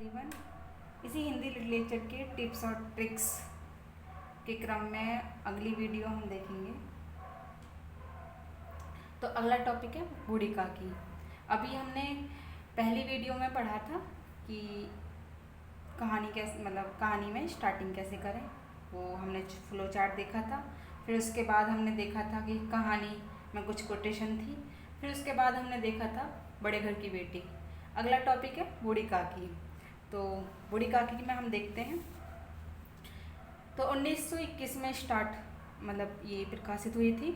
Everyone. इसी Hindi literature के tips और ट्रिक्स के क्रम में अगली वीडियो हम देखेंगे। तो अगला टॉपिक है बूढ़ी काकी। अभी हमने पहली वीडियो में पढ़ा था कि कहानी कैसे कहानी में स्टार्टिंग कैसे करें, वो हमने फ्लो चार्ट देखा था। फिर उसके बाद हमने देखा था कि कहानी में कुछ कोटेशन थी। फिर उसके बाद हमने देखा था बड़े घर की बेटी। अगला टॉपिक है बूढ़ी काकी। तो बूढ़ी काकी में हम देखते हैं। तो 1921 में ये प्रकाशित हुई थी।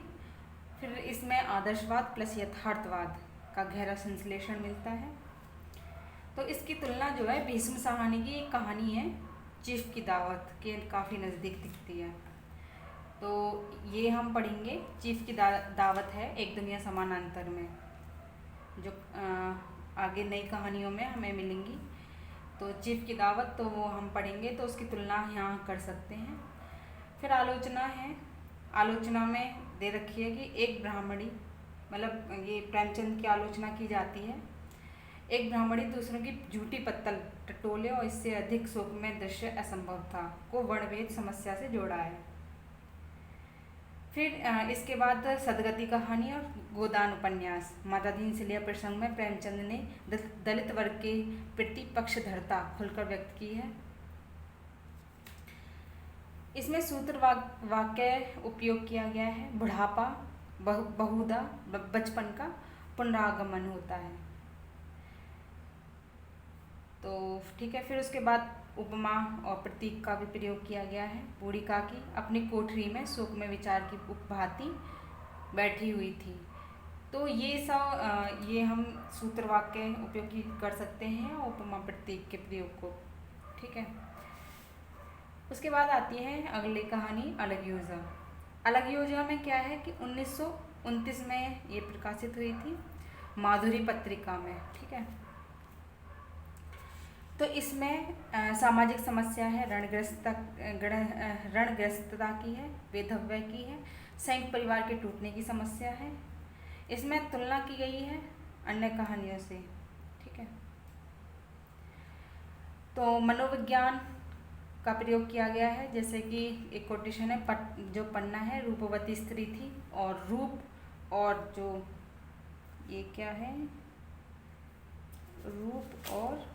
फिर इसमें आदर्शवाद प्लस यथार्थवाद का गहरा संश्लेषण मिलता है। तो इसकी तुलना जो है भीष्म साहनी की एक कहानी है चीफ की दावत के काफ़ी नज़दीक दिखती है। तो ये हम पढ़ेंगे। चीफ की दावत है एक दुनिया समानांतर में, जो आगे नई कहानियों में हमें मिलेंगी। तो चीफ की दावत तो वो हम पढ़ेंगे, तो उसकी तुलना यहाँ कर सकते हैं। फिर आलोचना है। आलोचना में दे रखी है कि एक ब्राह्मणी, ये प्रेमचंद की आलोचना की जाती है। एक ब्राह्मणी दूसरों की झूठी पत्तल टटोले और इससे अधिक शोकमय दृश्य असंभव था को वर्णभेद समस्या से जोड़ा है। फिर इसके बाद सदगति कहानी और गोदान उपन्यास माता दीनशैल्या प्रसंग में प्रेमचंद ने दलित वर्ग के प्रति पक्षधरता खुलकर व्यक्त की है। इसमें सूत्र वाक्य उपयोग किया गया है। बुढ़ापा बहुधा बचपन का पुनरागमन होता है। तो ठीक है। फिर उसके बाद उपमा और प्रतीक का भी प्रयोग किया गया है। बूढ़ी काकी अपनी कोठरी में शोक में विचार की उपभांति बैठी हुई थी। तो ये हम सूत्र वाक्य उपयोग कर सकते हैं उपमा प्रतीक के प्रयोग को। ठीक है। उसके बाद आती है अगली कहानी अलग योजना। अलग योजना में क्या है कि 1929 में ये प्रकाशित हुई थी माधुरी पत्रिका में। ठीक है। तो इसमें सामाजिक समस्या है, ऋणग्रस्तता की है, वेधव्य की है, संयुक्त परिवार के टूटने की समस्या है। इसमें तुलना की गई है अन्य कहानियों से। ठीक है। तो मनोविज्ञान का प्रयोग किया गया है। जैसे कि एक कोटेशन है, जो पन्ना है रूपवती स्त्री थी और रूप और जो ये क्या है, रूप और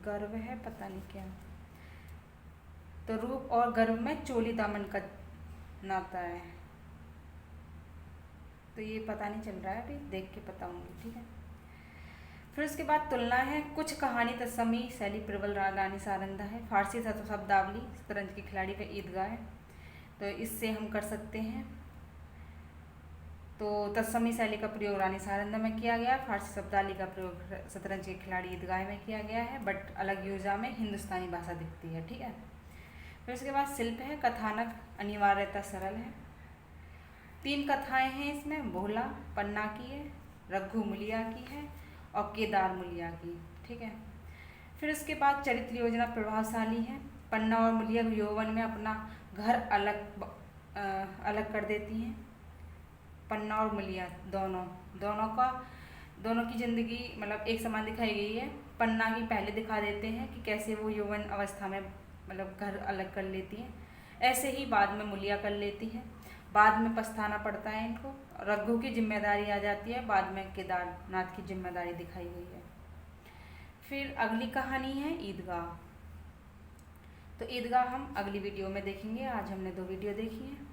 गर्व है, पता नहीं क्या। तो रूप और गर्व में चोली दामन का नाता है। तो ये पता नहीं चल रहा है, अभी देख के पता होंगी। ठीक है। फिर उसके बाद तुलना है। कुछ कहानी तत्समी शैली प्रबल रानी सारंदा है। फारसी शब्दावली शतरंज के खिलाड़ी व ईदगाह है। तो इससे हम कर सकते हैं। तो तत्समी शैली का प्रयोग रानी सारंदा में किया गया, फारसी शब्दावली का प्रयोग शतरंज के खिलाड़ी ईदगाह में किया गया है, बट अलग योजना में हिंदुस्तानी भाषा दिखती है। ठीक है। फिर उसके बाद शिल्प है। कथानक अनिवार्यता सरल है। 3 कथाएं हैं इसमें। भोला पन्ना की है, रघु मुलिया की है और केदार मुलिया की। ठीक है। फिर उसके बाद चरित्र योजना प्रभावशाली है। पन्ना और मुलिया यौवन में अपना घर अलग कर देती हैं। पन्ना और मुलिया दोनों की ज़िंदगी एक समान दिखाई गई है। पन्ना की पहले दिखा देते हैं कि कैसे वो यौवन अवस्था में घर अलग कर लेती हैं, ऐसे ही बाद में मुलिया कर लेती है। बाद में पछताना पड़ता है इनको। रघु की जिम्मेदारी आ जाती है, बाद में केदारनाथ की जिम्मेदारी दिखाई गई है। फिर अगली कहानी है ईदगाह। तो ईदगाह हम अगली वीडियो में देखेंगे। आज हमने 2 वीडियो देखी हैं।